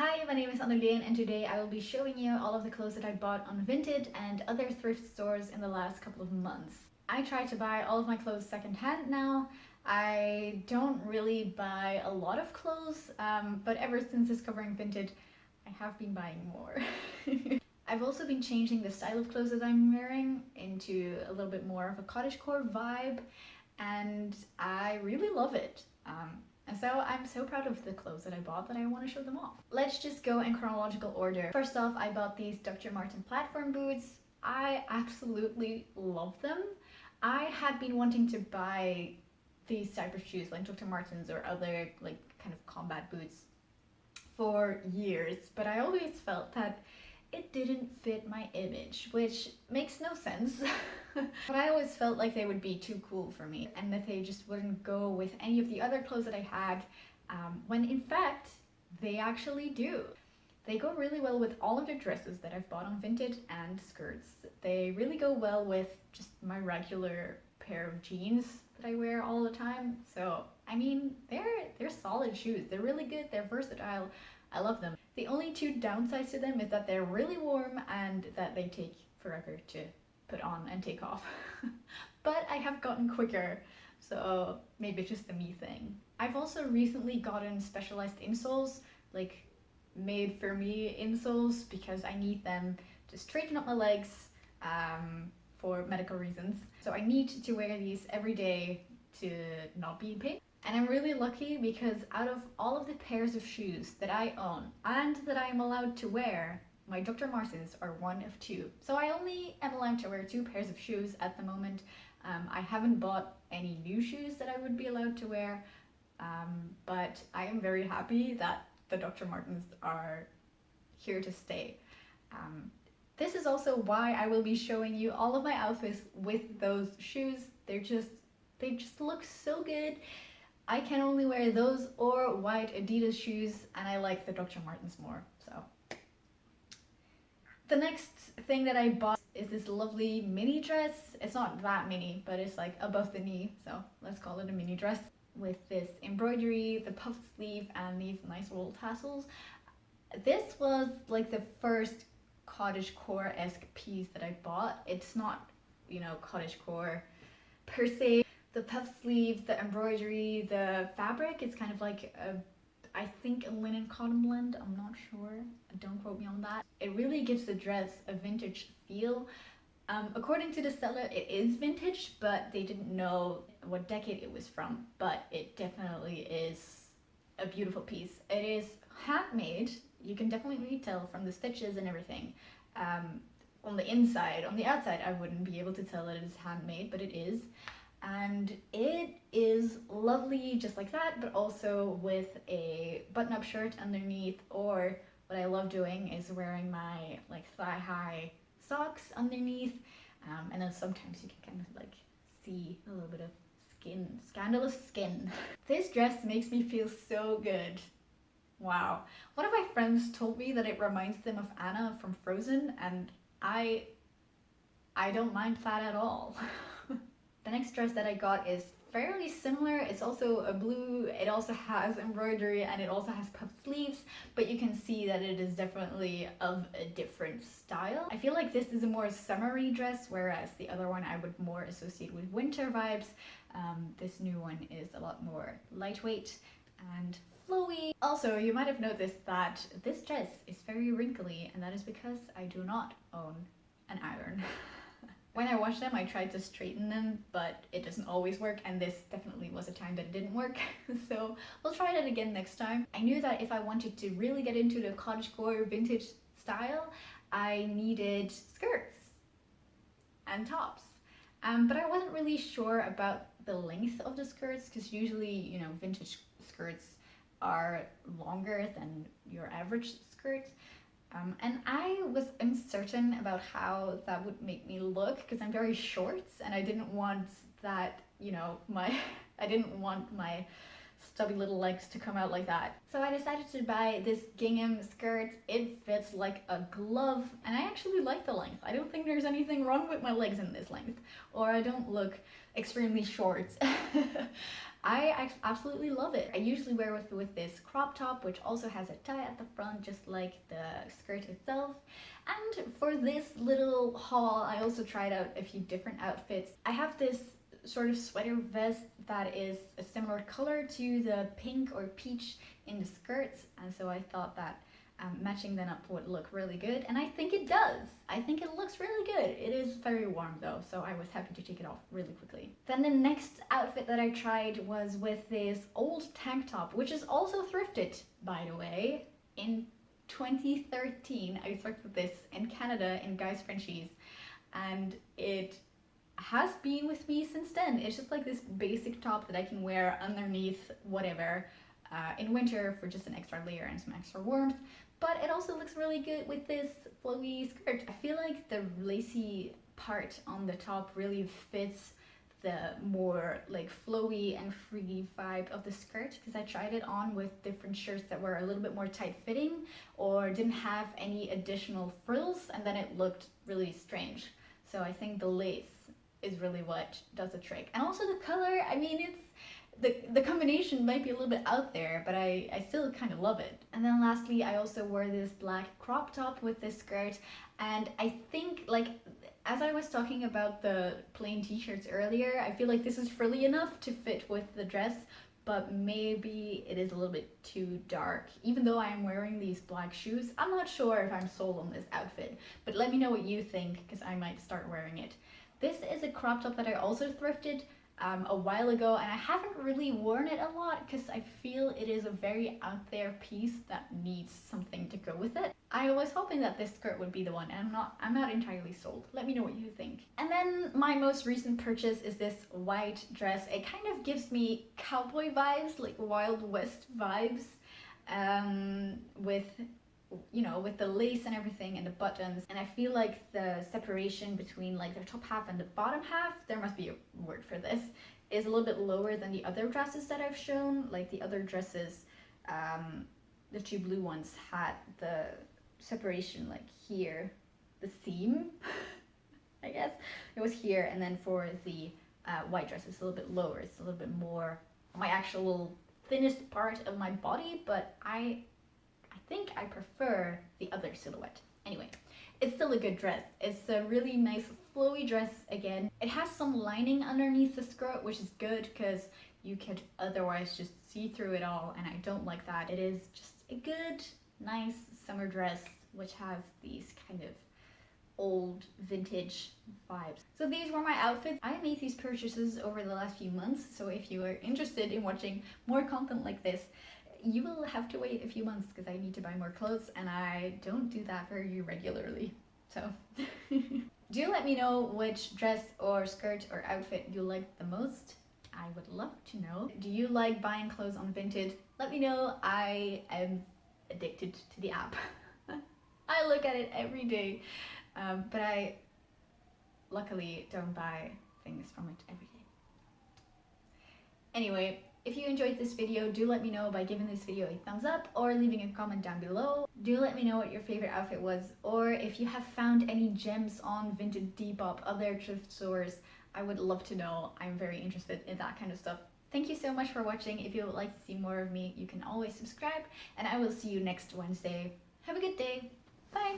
Hi, my name is Annelien and today I will be showing you all of the clothes that I bought on Vinted and other thrift stores in the last couple of months. I try to buy all of my clothes secondhand now. I don't really buy a lot of clothes, but ever since discovering Vinted, I have been buying more. I've also been changing the style of clothes that I'm wearing into a little bit more of a cottagecore vibe, and I really love it. And so I'm so proud of the clothes that I bought that I want to show them off. Let's just go in chronological order. First off, I bought these Dr. Martens platform boots. I absolutely love them. I had been wanting to buy these type of shoes like Dr. Martens or other like kind of combat boots for years, but I always felt that it didn't fit my image, which makes no sense. But I always felt like they would be too cool for me and that they just wouldn't go with any of the other clothes that I had, when in fact they actually do. They go really well with all of the dresses that I've bought on Vinted and skirts. They really go well with just my regular pair of jeans that I wear all the time. So I mean, they're solid shoes. They're really good, they're versatile. I love them. The only two downsides to them is that they're really warm and that they take forever to put on and take off. But I have gotten quicker, so maybe it's just a me thing. I've also recently gotten specialized insoles, like made for me insoles, because I need them to straighten up my legs for medical reasons. So I need to wear these every day to not be in pain. And I'm really lucky because out of all of the pairs of shoes that I own and that I am allowed to wear, my Dr. Martens are one of two. So I only am allowed to wear two pairs of shoes at the moment. I haven't bought any new shoes that I would be allowed to wear, but I am very happy that the Dr. Martens are here to stay. This is also why I will be showing you all of my outfits with those shoes. They just look so good. I can only wear those or white Adidas shoes, and I like the Dr. Martens more, so. The next thing that I bought is this lovely mini dress. It's not that mini, but it's like above the knee, so let's call it a mini dress, with this embroidery, the puffed sleeve, and these nice little tassels. This was like the first cottagecore-esque piece that I bought. It's not, you know, cottagecore per se. The puffed sleeve, the embroidery, the fabric, it's kind of like I think a linen cotton blend, I'm not sure, don't quote me on that. It really gives the dress a vintage feel. According to the seller, it is vintage, but they didn't know what decade it was from, but it definitely is a beautiful piece. It is handmade, you can definitely tell from the stitches and everything. On the inside, on the outside, I wouldn't be able to tell that it is handmade, but it is. And it is lovely just like that, but also with a button-up shirt underneath, or what I love doing is wearing my like thigh-high socks underneath, and then sometimes you can kind of like see a little bit of skin, scandalous skin. This dress makes me feel so good. Wow. One of my friends told me that it reminds them of Anna from Frozen, and I don't mind that at all. The next dress that I got is fairly similar. It's also a blue, it also has embroidery, and it also has puffed sleeves, but you can see that it is definitely of a different style. I feel like this is a more summery dress, whereas the other one I would more associate with winter vibes. This new one is a lot more lightweight and flowy. Also, you might have noticed that this dress is very wrinkly, and that is because I do not own an iron. When I wash them, I tried to straighten them, but it doesn't always work, and this definitely was a time that it didn't work. So we'll try that again next time. I knew that if I wanted to really get into the cottagecore vintage style, I needed skirts and tops. But I wasn't really sure about the length of the skirts, because usually, you know, vintage skirts are longer than your average skirt. And I was uncertain about how that would make me look, because I'm very short and I didn't want that, you know, I didn't want my stubby little legs to come out like that. So I decided to buy this gingham skirt. It fits like a glove, and I actually like the length. I don't think there's anything wrong with my legs in this length, or I don't look extremely short. I absolutely love it. I usually wear with this crop top, which also has a tie at the front, just like the skirt itself. And for this little haul, I also tried out a few different outfits. I have this sort of sweater vest that is a similar color to the pink or peach in the skirts, and so I thought that matching them up would look really good, and I think it does. I think it looks really good. It is very warm though, so I was happy to take it off really quickly. Then the next outfit that I tried was with this old tank top, which is also thrifted, by the way. In 2013, I thrifted this in Canada in Guy's Frenchies, and it has been with me since then. It's just like this basic top that I can wear underneath whatever in winter for just an extra layer and some extra warmth, but it also looks really good with this flowy skirt. I feel like the lacy part on the top really fits the more like flowy and free vibe of the skirt, because I tried it on with different shirts that were a little bit more tight fitting or didn't have any additional frills, and then it looked really strange. So I think the lace is really what does the trick. And also the color, I mean, it's the combination might be a little bit out there, but I still kind of love it. And then lastly, I also wore this black crop top with this skirt, and I think, like, as I was talking about the plain t-shirts earlier, I feel like this is frilly enough to fit with the dress, but maybe it is a little bit too dark. Even though I am wearing these black shoes, I'm not sure if I'm sold on this outfit, but let me know what you think, because I might start wearing it. This is a crop top that I also thrifted a while ago, and I haven't really worn it a lot because I feel it is a very out there piece that needs something to go with it. I was hoping that this skirt would be the one, and I'm not entirely sold. Let me know what you think. And then my most recent purchase is this white dress. It kind of gives me cowboy vibes, like Wild West vibes, with, you know, with the lace and everything and the buttons. And I feel like the separation between like the top half and the bottom half, there must be a word for this, is a little bit lower than the other dresses that I've shown. Like the other dresses, the two blue ones had the separation like here, the seam, I guess. It was here, and then for the white dress it's a little bit lower. It's a little bit more my actual thinnest part of my body, but I think I prefer the other silhouette. Anyway, it's still a good dress. It's a really nice flowy dress again. It has some lining underneath the skirt, which is good because you could otherwise just see through it all, and I don't like that. It is just a good, nice summer dress which has these kind of old vintage vibes. So these were my outfits. I made these purchases over the last few months, so if you are interested in watching more content like this, you will have to wait a few months because I need to buy more clothes, and I don't do that very regularly. So do let me know which dress or skirt or outfit you like the most. I would love to know. Do you like buying clothes on Vinted? Let me know. I am addicted to the app. I look at it every day, but I luckily don't buy things from it every day. Anyway, if you enjoyed this video, do let me know by giving this video a thumbs up or leaving a comment down below. Do let me know what your favorite outfit was, or if you have found any gems on Vinted, Depop, other thrift stores. I would love to know. I'm very interested in that kind of stuff. Thank you so much for watching. If you would like to see more of me, you can always subscribe, and I will see you next Wednesday. Have a good day. Bye!